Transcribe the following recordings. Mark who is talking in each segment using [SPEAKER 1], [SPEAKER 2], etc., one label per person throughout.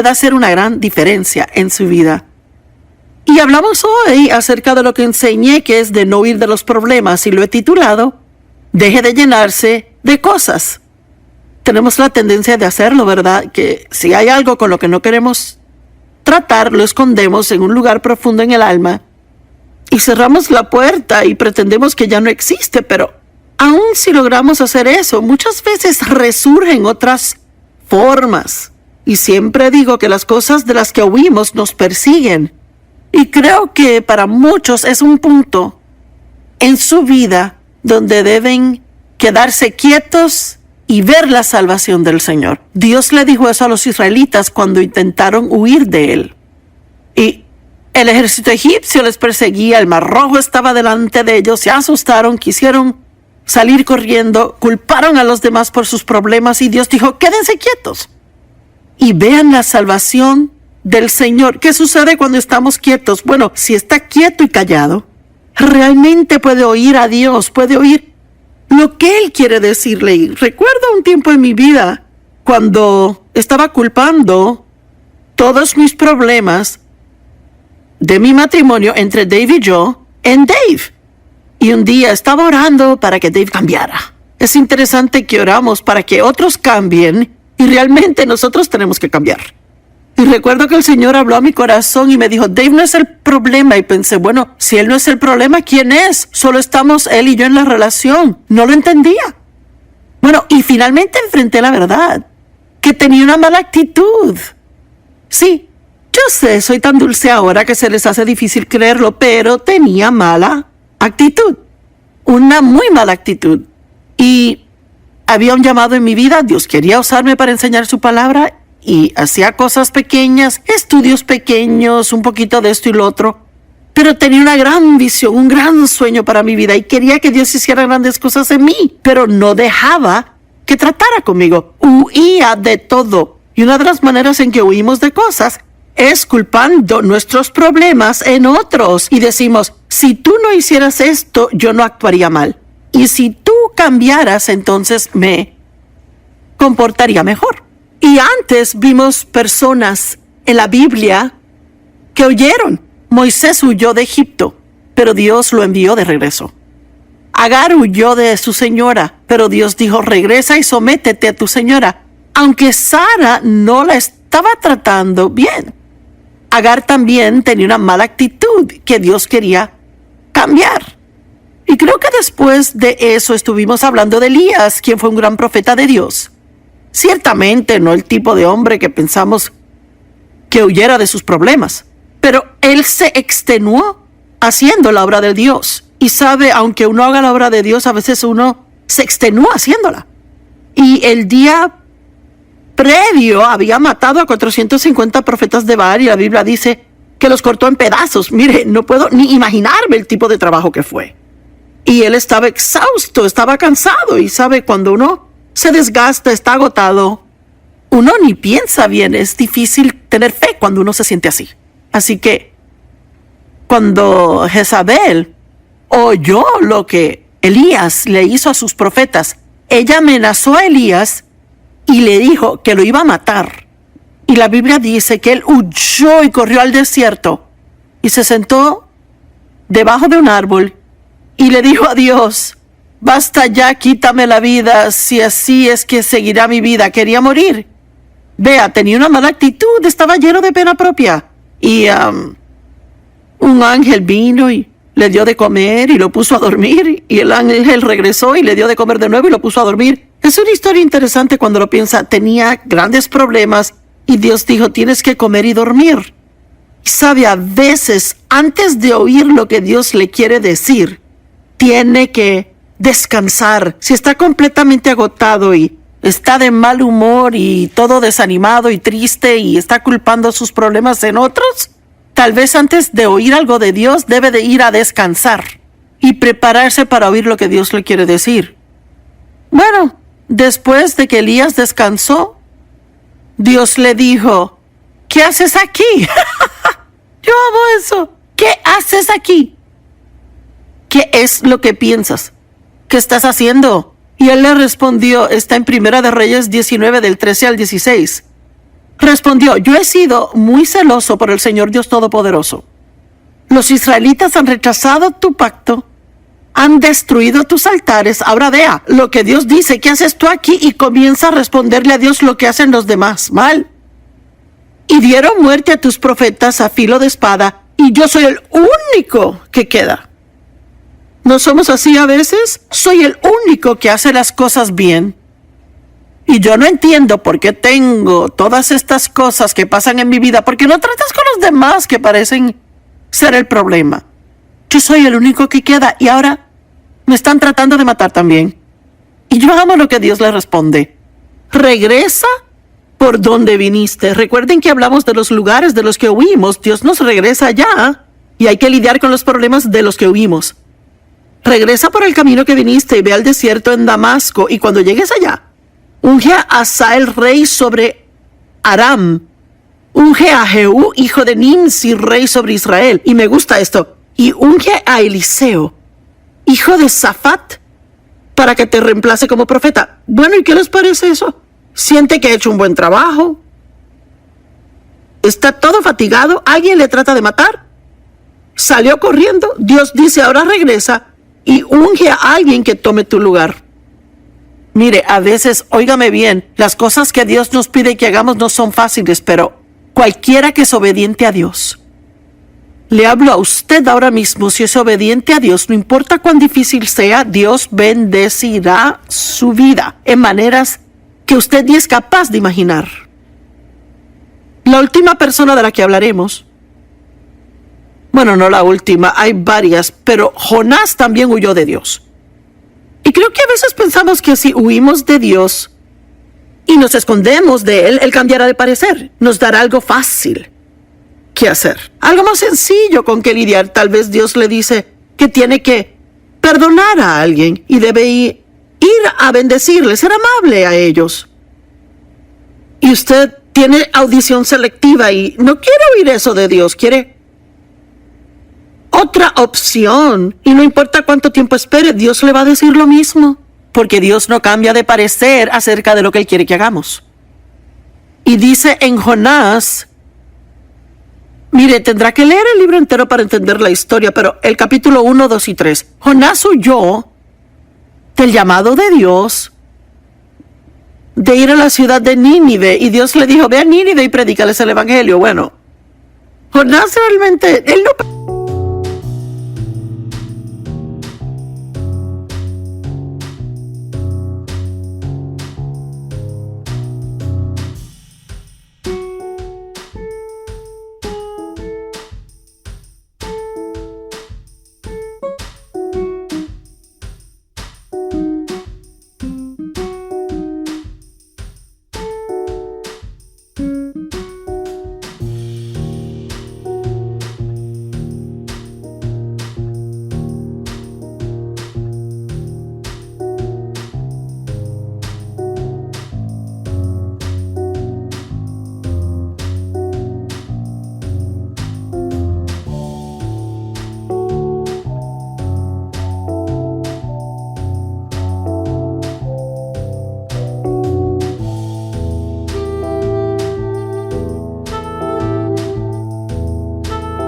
[SPEAKER 1] puede hacer una gran diferencia en su vida. Y hablamos hoy acerca de lo que enseñé, que es de no huir de los problemas, y lo he titulado Deje de llenarse de cosas. Tenemos la tendencia de hacerlo, ¿verdad? Que si hay algo con lo que no queremos tratar, lo escondemos en un lugar profundo en el alma y cerramos la puerta y pretendemos que ya no existe, pero aun si logramos hacer eso, muchas veces resurgen otras formas. Y siempre digo que las cosas de las que huimos nos persiguen. Y creo que para muchos es un punto en su vida donde deben quedarse quietos y ver la salvación del Señor. Dios le dijo eso a los israelitas cuando intentaron huir de Él. Y el ejército egipcio les perseguía, el Mar Rojo estaba delante de ellos, se asustaron, quisieron salir corriendo, culparon a los demás por sus problemas y Dios dijo, quédense quietos y vean la salvación del Señor. ¿Qué sucede cuando estamos quietos? Bueno, si está quieto y callado, realmente puede oír a Dios, puede oír lo que Él quiere decirle. Y recuerdo un tiempo en mi vida cuando estaba culpando todos mis problemas de mi matrimonio entre Dave y yo en Dave. Y un día estaba orando para que Dave cambiara. Es interesante que oramos para que otros cambien y realmente nosotros tenemos que cambiar. Y recuerdo que el Señor habló a mi corazón y me dijo, Dave no es el problema. Y pensé, bueno, si él no es el problema, ¿quién es? Solo estamos él y yo en la relación. No lo entendía. Bueno, y finalmente enfrenté la verdad, que tenía una mala actitud. Sí, yo sé, soy tan dulce ahora que se les hace difícil creerlo, pero tenía mala actitud. Una muy mala actitud. Y había un llamado en mi vida. Dios quería usarme para enseñar su palabra. Y hacía cosas pequeñas, estudios pequeños, un poquito de esto y lo otro. Pero tenía una gran visión, un gran sueño para mi vida y quería que Dios hiciera grandes cosas en mí, pero no dejaba que tratara conmigo. Huía de todo. Y una de las maneras en que huimos de cosas es culpando nuestros problemas en otros. Y decimos, si tú no hicieras esto, yo no actuaría mal. Y si tú cambiaras, entonces me comportaría mejor. Y antes vimos personas en la Biblia que huyeron. Moisés huyó de Egipto, pero Dios lo envió de regreso. Agar huyó de su señora, pero Dios dijo, regresa y sométete a tu señora. Aunque Sara no la estaba tratando bien. Agar también tenía una mala actitud que Dios quería cambiar. Y creo que después de eso estuvimos hablando de Elías, quien fue un gran profeta de Dios. Ciertamente no el tipo de hombre que pensamos que huyera de sus problemas, pero él se extenuó haciendo la obra de Dios. Y sabe, aunque uno haga la obra de Dios, a veces uno se extenúa haciéndola. Y el día previo había matado a 450 profetas de Baal y la Biblia dice que los cortó en pedazos. Mire, no puedo ni imaginarme el tipo de trabajo que fue. Y él estaba exhausto, estaba cansado. Y sabe, cuando uno se desgasta, está agotado, uno ni piensa bien. Es difícil tener fe cuando uno se siente así. Así que cuando Jezabel oyó lo que Elías le hizo a sus profetas, ella amenazó a Elías y le dijo que lo iba a matar. Y la Biblia dice que él huyó y corrió al desierto y se sentó debajo de un árbol y le dijo a Dios, basta ya, quítame la vida, si así es que seguirá mi vida. Quería morir. Vea, tenía una mala actitud, estaba lleno de pena propia. Y un ángel vino y le dio de comer y lo puso a dormir. Y el ángel regresó y le dio de comer de nuevo y lo puso a dormir. Es una historia interesante cuando lo piensa. Tenía grandes problemas y Dios dijo, tienes que comer y dormir. Y sabe, a veces, antes de oír lo que Dios le quiere decir, tiene que descansar. Si está completamente agotado y está de mal humor y todo desanimado y triste y está culpando sus problemas en otros, tal vez antes de oír algo de Dios debe de ir a descansar y prepararse para oír lo que Dios le quiere decir. Bueno, después de que Elías descansó, Dios le dijo, ¿qué haces aquí? Yo amo eso. ¿Qué haces aquí? ¿Qué es lo que piensas? ¿Qué estás haciendo? Y él le respondió, está en Primera de Reyes 19, del 13 al 16. respondió: yo he sido muy celoso por el Señor Dios Todopoderoso. Los israelitas han rechazado tu pacto, han destruido tus altares. Ahora vea lo que Dios dice. ¿Qué haces tú aquí? Y comienza a responderle a Dios lo que hacen los demás mal. Y dieron muerte a tus profetas a filo de espada, y yo soy el único que queda. ¿No somos así a veces? Soy el único que hace las cosas bien. Y yo no entiendo por qué tengo todas estas cosas que pasan en mi vida, porque no tratas con los demás que parecen ser el problema. Yo soy el único que queda y ahora me están tratando de matar también. Y yo amo lo que Dios le responde. Regresa por donde viniste. Recuerden que hablamos de los lugares de los que huimos. Dios nos regresa allá y hay que lidiar con los problemas de los que huimos. Regresa por el camino que viniste y ve al desierto en Damasco, y cuando llegues allá, unge a Asael rey sobre Aram. Unge a Jehú, hijo de Nimsi, rey sobre Israel. Y me gusta esto. Y unge a Eliseo, hijo de Safat, para que te reemplace como profeta. Bueno, ¿y qué les parece eso? Siente que ha hecho un buen trabajo. Está todo fatigado. Alguien le trata de matar. Salió corriendo. Dios dice: ahora regresa y unge a alguien que tome tu lugar. Mire, a veces, óigame bien, las cosas que Dios nos pide que hagamos no son fáciles, pero cualquiera que es obediente a Dios, le hablo a usted ahora mismo, si es obediente a Dios, no importa cuán difícil sea, Dios bendecirá su vida en maneras que usted ni es capaz de imaginar. La última persona de la que hablaremos, bueno, no la última, hay varias, pero Jonás también huyó de Dios. Y creo que a veces pensamos que si huimos de Dios y nos escondemos de Él, Él cambiará de parecer, nos dará algo fácil que hacer, algo más sencillo con que lidiar. Tal vez Dios le dice que tiene que perdonar a alguien y debe ir a bendecirles, ser amable a ellos. Y usted tiene audición selectiva y no quiere oír eso de Dios, quiere otra opción. Y no importa cuánto tiempo espere, Dios le va a decir lo mismo, porque Dios no cambia de parecer acerca de lo que Él quiere que hagamos. Y dice en Jonás, mire, tendrá que leer el libro entero para entender la historia, pero el capítulo 1, 2 y 3. Jonás huyó del llamado de Dios de ir a la ciudad de Nínive, y Dios le dijo: ve a Nínive y predícales el evangelio. Bueno, Jonás realmente, él no...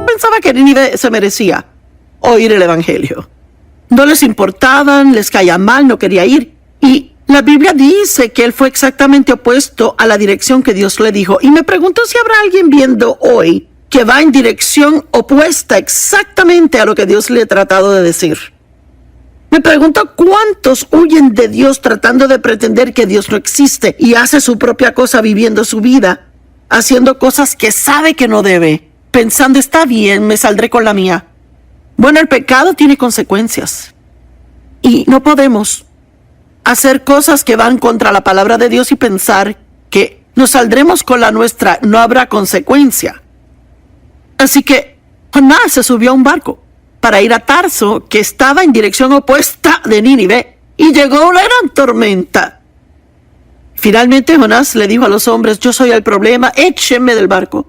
[SPEAKER 1] Pensaba que Nínive se merecía oír el evangelio. No les importaban, les caía mal, no quería ir. Y la Biblia dice que él fue exactamente opuesto a la dirección que Dios le dijo. Y me pregunto si habrá alguien viendo hoy que va en dirección opuesta exactamente a lo que Dios le ha tratado de decir. Me pregunto cuántos huyen de Dios tratando de pretender que Dios no existe y hace su propia cosa viviendo su vida, haciendo cosas que sabe que no debe, pensando: está bien, me saldré con la mía. Bueno, el pecado tiene consecuencias y no podemos hacer cosas que van contra la palabra de Dios y pensar que nos saldremos con la nuestra, no habrá consecuencia. Así que Jonás se subió a un barco para ir a Tarso, que estaba en dirección opuesta de Nínive, y llegó una gran tormenta. Finalmente Jonás le dijo a los hombres: yo soy el problema, échenme del barco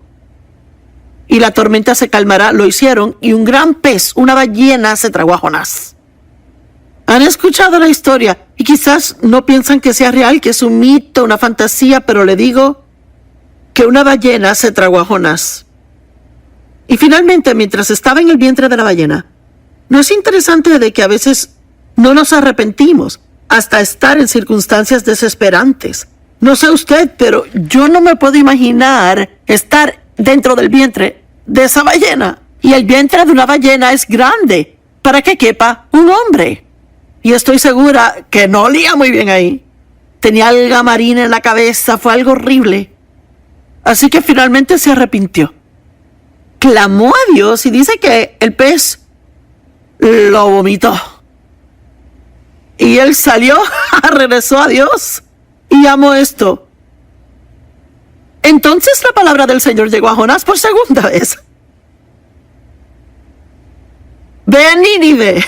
[SPEAKER 1] y la tormenta se calmará. Lo hicieron y un gran pez, una ballena, se tragó a Jonás. Han escuchado la historia y quizás no piensan que sea real, que es un mito, una fantasía, pero le digo que una ballena se tragó a Jonás. Y finalmente, mientras estaba en el vientre de la ballena, ¿no es interesante de que a veces no nos arrepentimos hasta estar en circunstancias desesperantes? No sé usted, pero yo no me puedo imaginar estar dentro del vientre de esa ballena. Y el vientre de una ballena es grande para que quepa un hombre. Y estoy segura que no olía muy bien ahí. Tenía alga marina en la cabeza, fue algo horrible. Así que finalmente se arrepintió. Clamó a Dios y dice que el pez lo vomitó. Y él salió, regresó a Dios. Y amo esto. Entonces la palabra del Señor llegó a Jonás por segunda vez. Ve a Nínive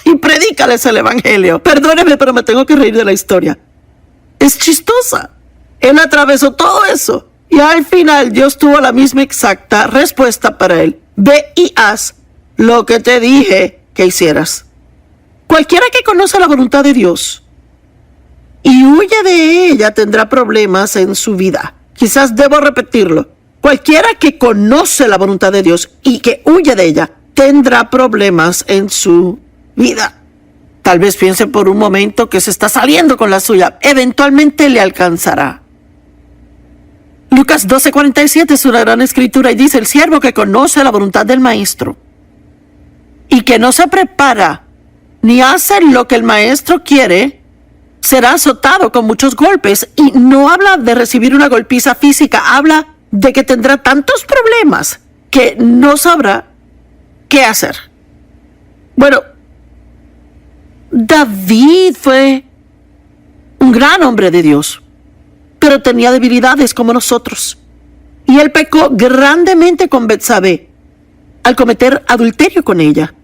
[SPEAKER 1] y predícales el evangelio. Perdóneme, pero me tengo que reír de la historia. Es chistosa. Él atravesó todo eso. Y al final Dios tuvo la misma exacta respuesta para él. Ve y haz lo que te dije que hicieras. Cualquiera que conoce la voluntad de Dios y huye de ella tendrá problemas en su vida. Quizás debo repetirlo. Cualquiera que conoce la voluntad de Dios y que huye de ella tendrá problemas en su vida. Tal vez piense por un momento que se está saliendo con la suya. Eventualmente le alcanzará. Lucas 12:47 es una gran escritura y dice: el siervo que conoce la voluntad del maestro y que no se prepara ni hace lo que el maestro quiere, será azotado con muchos golpes. Y no habla de recibir una golpiza física, habla de que tendrá tantos problemas que no sabrá qué hacer. Bueno, David fue un gran hombre de Dios, pero tenía debilidades como nosotros. Y él pecó grandemente con Betsabé al cometer adulterio con ella.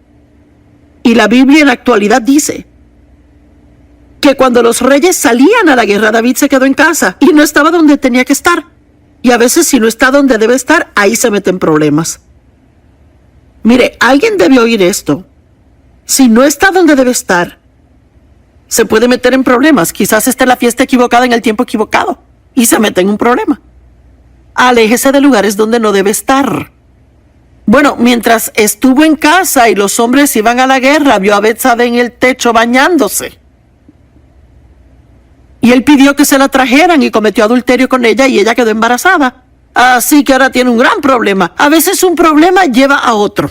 [SPEAKER 1] Y la Biblia en la actualidad dice que cuando los reyes salían a la guerra, David se quedó en casa y no estaba donde tenía que estar. Y a veces si no está donde debe estar, ahí se meten problemas. Mire, alguien debe oír esto. Si no está donde debe estar, se puede meter en problemas. Quizás esté en la fiesta equivocada en el tiempo equivocado y se mete en un problema. Aléjese de lugares donde no debe estar. Bueno, mientras estuvo en casa y los hombres iban a la guerra, vio a Betsabé en el techo bañándose. Y él pidió que se la trajeran y cometió adulterio con ella y ella quedó embarazada. Así que ahora tiene un gran problema. A veces un problema lleva a otro.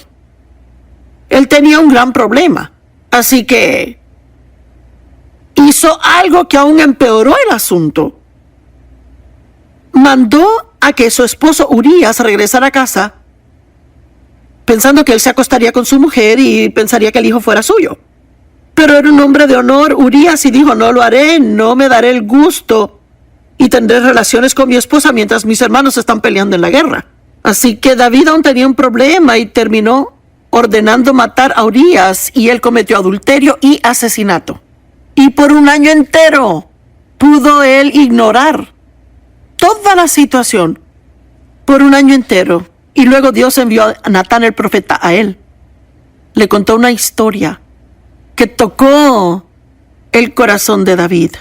[SPEAKER 1] Él tenía un gran problema. Así que hizo algo que aún empeoró el asunto. Mandó a que su esposo Urías regresara a casa pensando que él se acostaría con su mujer y pensaría que el hijo fuera suyo. Pero era un hombre de honor, Urías, y dijo: no lo haré, no me daré el gusto y tendré relaciones con mi esposa mientras mis hermanos están peleando en la guerra. Así que David aún tenía un problema y terminó ordenando matar a Urías, y él cometió adulterio y asesinato. Y por un año entero pudo él ignorar toda la situación por un año entero. Y luego Dios envió a Natán el profeta a él. Le contó una historia que tocó el corazón de David.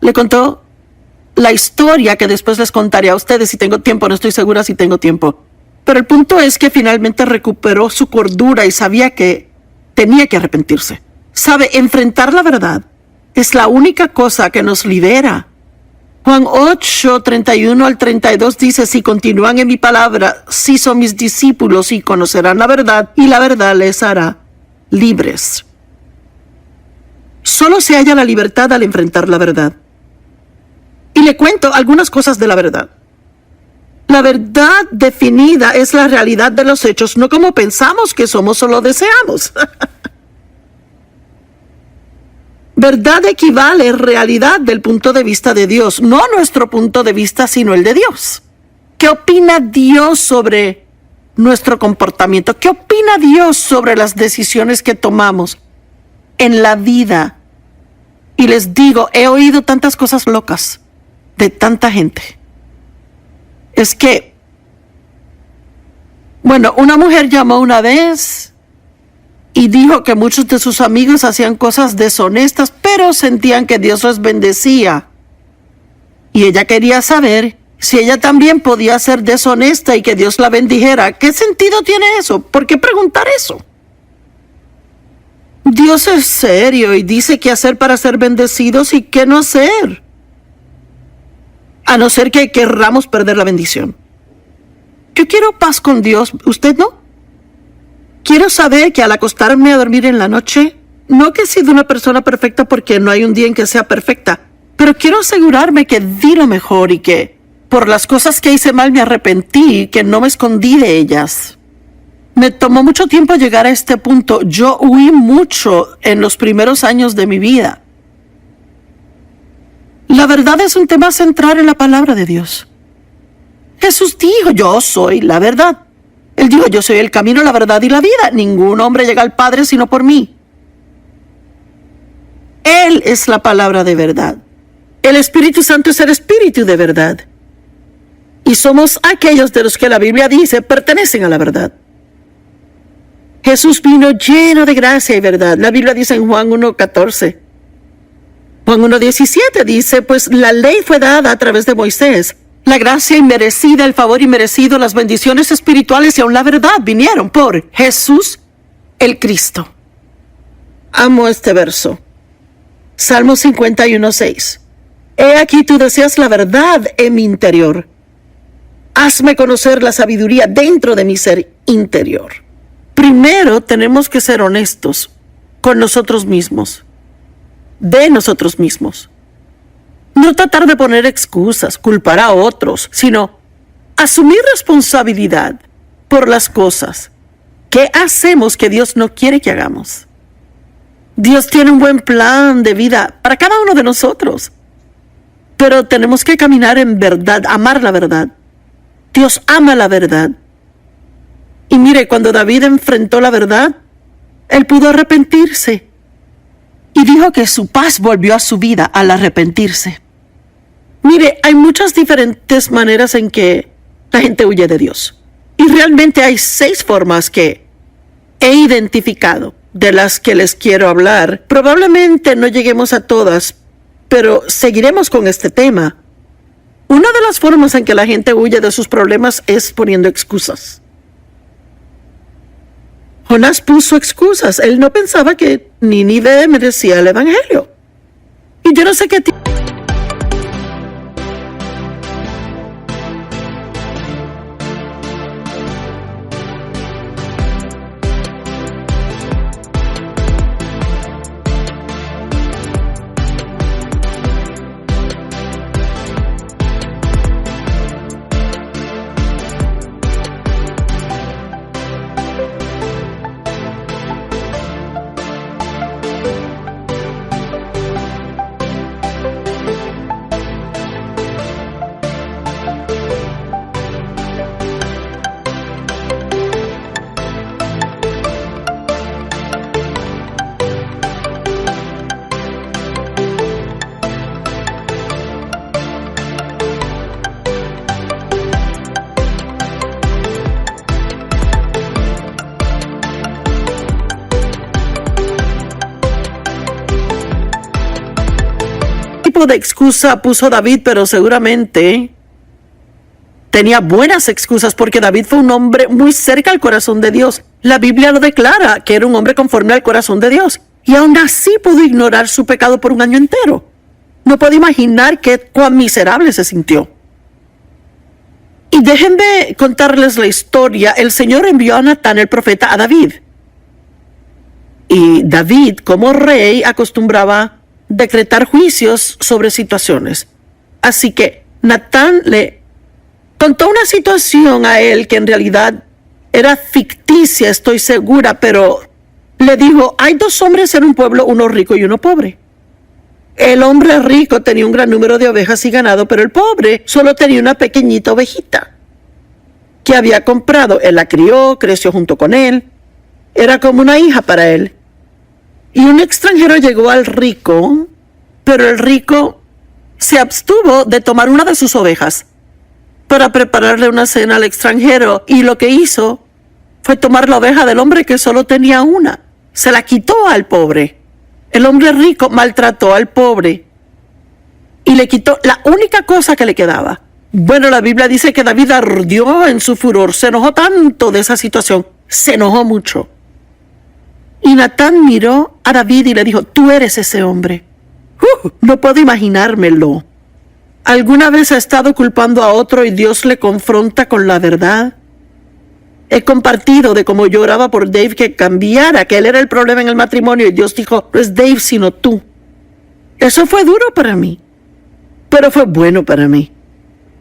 [SPEAKER 1] Le contó la historia que después les contaré a ustedes si tengo tiempo. No estoy segura si tengo tiempo. Pero el punto es que finalmente recuperó su cordura y sabía que tenía que arrepentirse. Sabe, enfrentar la verdad es la única cosa que nos libera. Juan 8:31-32 dice: si continúan en mi palabra, sí son mis discípulos y conocerán la verdad, y la verdad les hará libres. Solo se halla la libertad al enfrentar la verdad. Y le cuento algunas cosas de la verdad. La verdad definida es la realidad de los hechos, no como pensamos que somos o lo deseamos. Verdad equivale a realidad del punto de vista de Dios, no nuestro punto de vista, sino el de Dios. ¿Qué opina Dios sobre nuestro comportamiento? ¿Qué opina Dios sobre las decisiones que tomamos en la vida? Y les digo, he oído tantas cosas locas de tanta gente. Es que, bueno, una mujer llamó una vez y dijo que muchos de sus amigos hacían cosas deshonestas, pero sentían que Dios los bendecía. Y ella quería saber Si ella también podía ser deshonesta y que Dios la bendijera, ¿qué sentido tiene eso? ¿Por qué preguntar eso? Dios es serio y dice qué hacer para ser bendecidos y qué no hacer. A no ser que querramos perder la bendición. Yo quiero paz con Dios, ¿usted no? Quiero saber que al acostarme a dormir en la noche, no que he sido una persona perfecta porque no hay un día en que sea perfecta, pero quiero asegurarme que di lo mejor y que por las cosas que hice mal me arrepentí y que no me escondí de ellas. Me tomó mucho tiempo llegar a este punto. Yo huí mucho en los primeros años de mi vida. La verdad es un tema central en la palabra de Dios. Jesús dijo, yo soy la verdad. Él dijo, yo soy el camino, la verdad y la vida. Ningún hombre llega al Padre sino por mí. Él es la palabra de verdad. El Espíritu Santo es el Espíritu de verdad. Y somos aquellos de los que la Biblia dice pertenecen a la verdad. Jesús vino lleno de gracia y verdad. La Biblia dice en Juan 1:14. Juan 1:17 dice, pues la ley fue dada a través de Moisés. La gracia inmerecida, el favor inmerecido, las bendiciones espirituales y aún la verdad vinieron por Jesús el Cristo. Amo este verso. Salmo 51:6. He aquí tú deseas la verdad en mi interior. Hazme conocer la sabiduría dentro de mi ser interior. Primero tenemos que ser honestos con nosotros mismos, de nosotros mismos. No tratar de poner excusas, culpar a otros, sino asumir responsabilidad por las cosas que hacemos que Dios no quiere que hagamos. Dios tiene un buen plan de vida para cada uno de nosotros, pero tenemos que caminar en verdad, amar la verdad. Dios ama la verdad. Y mire, cuando David enfrentó la verdad, él pudo arrepentirse. Y dijo que su paz volvió a su vida al arrepentirse. Mire, hay muchas diferentes maneras en que la gente huye de Dios. Y realmente hay 6 formas que he identificado, de las que les quiero hablar. Probablemente no lleguemos a todas, pero seguiremos con este tema. Una de las formas en que la gente huye de sus problemas es poniendo excusas. Jonás puso excusas. Él no pensaba que Nínive merecía el evangelio. Y yo no sé qué tipo de excusa puso David, pero seguramente tenía buenas excusas porque David fue un hombre muy cerca al corazón de Dios. La Biblia lo declara, que era un hombre conforme al corazón de Dios. Y aún así pudo ignorar su pecado por un año entero. No puedo imaginar cuán miserable se sintió. Y déjenme contarles la historia. El Señor envió a Natán, el profeta, a David. Y David, como rey, acostumbraba decretar juicios sobre situaciones. Así que Natán le contó una situación a él que en realidad era ficticia, estoy segura, pero le dijo, hay 2 hombres en un pueblo, uno rico y uno pobre. El hombre rico tenía un gran número de ovejas y ganado, pero el pobre solo tenía una pequeñita ovejita que había comprado. Él la crió, creció junto con él, era como una hija para él. Y un extranjero llegó al rico, pero el rico se abstuvo de tomar una de sus ovejas para prepararle una cena al extranjero, y lo que hizo fue tomar la oveja del hombre que solo tenía una. Se la quitó al pobre. El hombre rico maltrató al pobre y le quitó la única cosa que le quedaba. Bueno, la Biblia dice que David ardió en su furor, se enojó tanto de esa situación, se enojó mucho. Y Natán miró a David y le dijo, tú eres ese hombre. No puedo imaginármelo. ¿Alguna vez ha estado culpando a otro y Dios le confronta con la verdad? He compartido de cómo lloraba por Dave que cambiara, que él era el problema en el matrimonio y Dios dijo, no es Dave sino tú. Eso fue duro para mí, pero fue bueno para mí.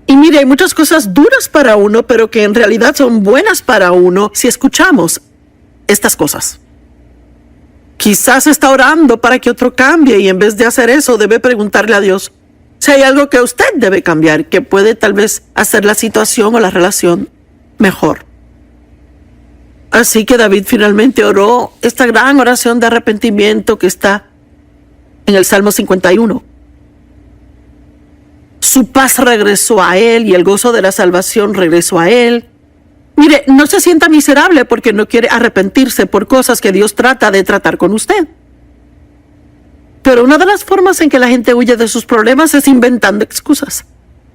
[SPEAKER 1] Y mire, hay muchas cosas duras para uno, pero que en realidad son buenas para uno si escuchamos estas cosas. Quizás está orando para que otro cambie y en vez de hacer eso debe preguntarle a Dios si hay algo que usted debe cambiar, que puede tal vez hacer la situación o la relación mejor. Así que David finalmente oró esta gran oración de arrepentimiento que está en el Salmo 51. Su paz regresó a él y el gozo de la salvación regresó a él. Mire, no se sienta miserable porque no quiere arrepentirse por cosas que Dios trata de tratar con usted. Pero una de las formas en que la gente huye de sus problemas es inventando excusas.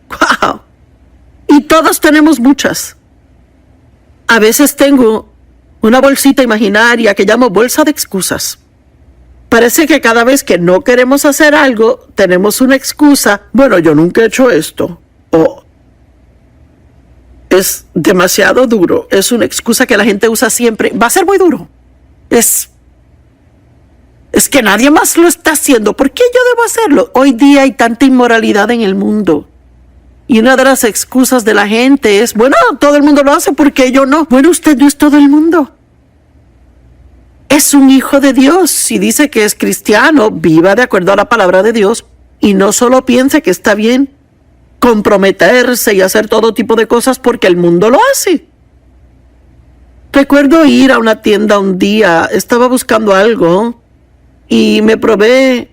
[SPEAKER 1] ¡Wow! Y todos tenemos muchas. A veces tengo una bolsita imaginaria que llamo bolsa de excusas. Parece que cada vez que no queremos hacer algo, tenemos una excusa. Bueno, yo nunca he hecho esto. O es demasiado duro. Es una excusa que la gente usa siempre. Va a ser muy duro. Es que nadie más lo está haciendo. ¿Por qué yo debo hacerlo? Hoy día hay tanta inmoralidad en el mundo. Y una de las excusas de la gente es, bueno, todo el mundo lo hace, ¿por qué yo no? Bueno, usted no es todo el mundo. Es un hijo de Dios. Si dice que es cristiano, viva de acuerdo a la palabra de Dios y no solo piense que está bien comprometerse y hacer todo tipo de cosas porque el mundo lo hace. Recuerdo ir a una tienda un día, estaba buscando algo y me probé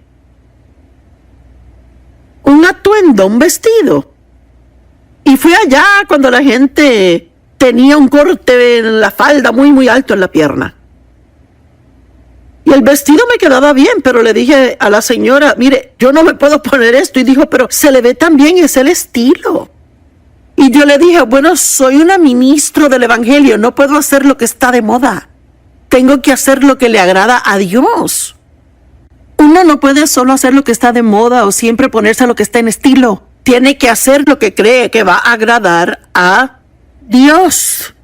[SPEAKER 1] un atuendo, un vestido. Y fui allá cuando la gente tenía un corte en la falda muy alto en la pierna. Y el vestido me quedaba bien, pero le dije a la señora, mire, yo no me puedo poner esto. Y dijo, pero se le ve tan bien, es el estilo. Y yo le dije, bueno, soy una ministro del evangelio, no puedo hacer lo que está de moda. Tengo que hacer lo que le agrada a Dios. Uno no puede solo hacer lo que está de moda o siempre ponerse lo que está en estilo. Tiene que hacer lo que cree que va a agradar a Dios.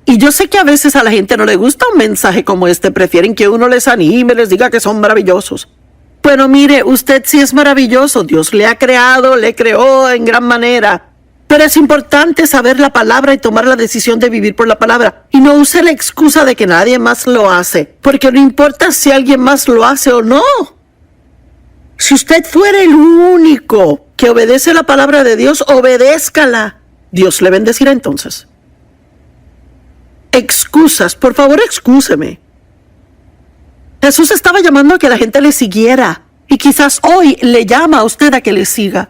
[SPEAKER 1] Y yo sé que a veces a la gente no le gusta un mensaje como este. Prefieren que uno les anime, les diga que son maravillosos. Pero mire, usted sí es maravilloso. Dios le ha creado, le creó en gran manera. Pero es importante saber la palabra y tomar la decisión de vivir por la palabra. Y no use la excusa de que nadie más lo hace. Porque no importa si alguien más lo hace o no. Si usted fuera el único que obedece la palabra de Dios, obedézcala. Dios le bendecirá entonces. Excusas, por favor, excúseme. Jesús estaba llamando a que la gente le siguiera. Y quizás hoy le llama a usted a que le siga.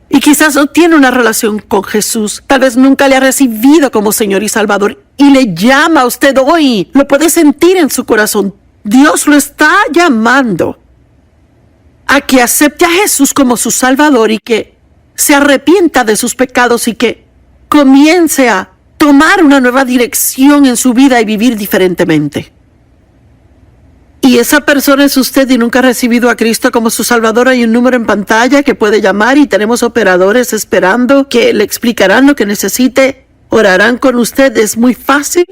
[SPEAKER 1] Y quizás no tiene una relación con Jesús. Tal vez nunca le ha recibido como Señor y Salvador. Y le llama a usted hoy. Lo puede sentir en su corazón. Dios lo está llamando a que acepte a Jesús como su Salvador y que se arrepienta de sus pecados y que comience a tomar una nueva dirección en su vida y vivir diferentemente. Y esa persona es usted y nunca ha recibido a Cristo como su Salvador. Hay un número en pantalla que puede llamar y tenemos operadores esperando que le explicarán lo que necesite. Orarán con usted. Es muy fácil,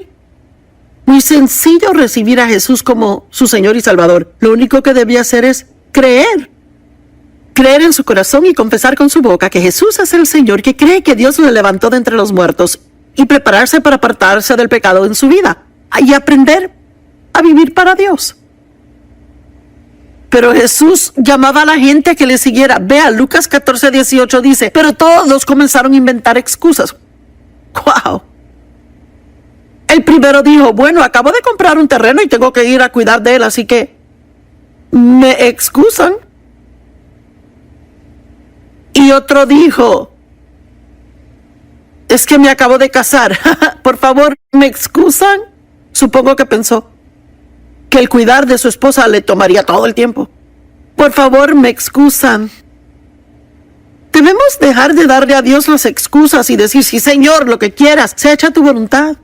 [SPEAKER 1] muy sencillo recibir a Jesús como su Señor y Salvador. Lo único que debía hacer es creer en su corazón y confesar con su boca que Jesús es el Señor, que cree que Dios lo levantó de entre los muertos y prepararse para apartarse del pecado en su vida y aprender a vivir para Dios. Pero Jesús llamaba a la gente a que le siguiera. Vea, Lucas 14:18 dice, pero todos comenzaron a inventar excusas. ¡Wow! El primero dijo, bueno, acabo de comprar un terreno y tengo que ir a cuidar de él, así que me excusan. Y otro dijo, es que me acabo de casar. Por favor, ¿me excusan? Supongo que pensó que el cuidar de su esposa le tomaría todo el tiempo. Por favor, me excusan. Debemos dejar de darle a Dios las excusas y decir, sí, Señor, lo que quieras, sea hecha tu voluntad.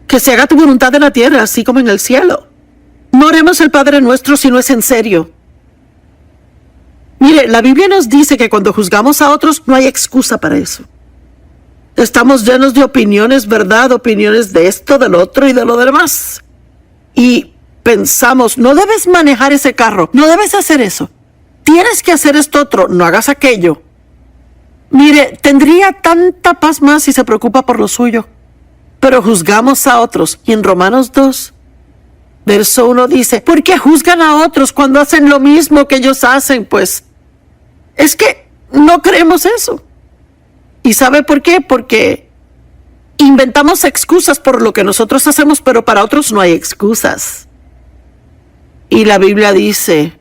[SPEAKER 1] Que se haga tu voluntad en la tierra, así como en el cielo. No oremos el Padre Nuestro si no es en serio. Mire, la Biblia nos dice que cuando juzgamos a otros no hay excusa para eso. Estamos llenos de opiniones, ¿verdad? Opiniones de esto, del otro y de lo demás. Y pensamos, no debes manejar ese carro, no debes hacer eso. Tienes que hacer esto otro, no hagas aquello. Mire, tendría tanta paz más si se preocupa por lo suyo. Pero juzgamos a otros. Y en Romanos 2, verso 1 dice, ¿por qué juzgan a otros cuando hacen lo mismo que ellos hacen? Pues es que no creemos eso. ¿Y sabe por qué? Porque inventamos excusas por lo que nosotros hacemos, pero para otros no hay excusas. Y la Biblia dice,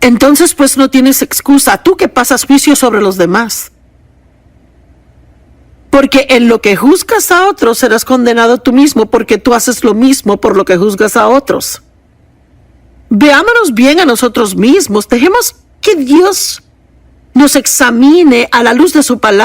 [SPEAKER 1] entonces pues no tienes excusa, tú que pasas juicio sobre los demás. Porque en lo que juzgas a otros serás condenado tú mismo, porque tú haces lo mismo por lo que juzgas a otros. Veámonos bien a nosotros mismos, dejemos que Dios nos examine a la luz de su palabra.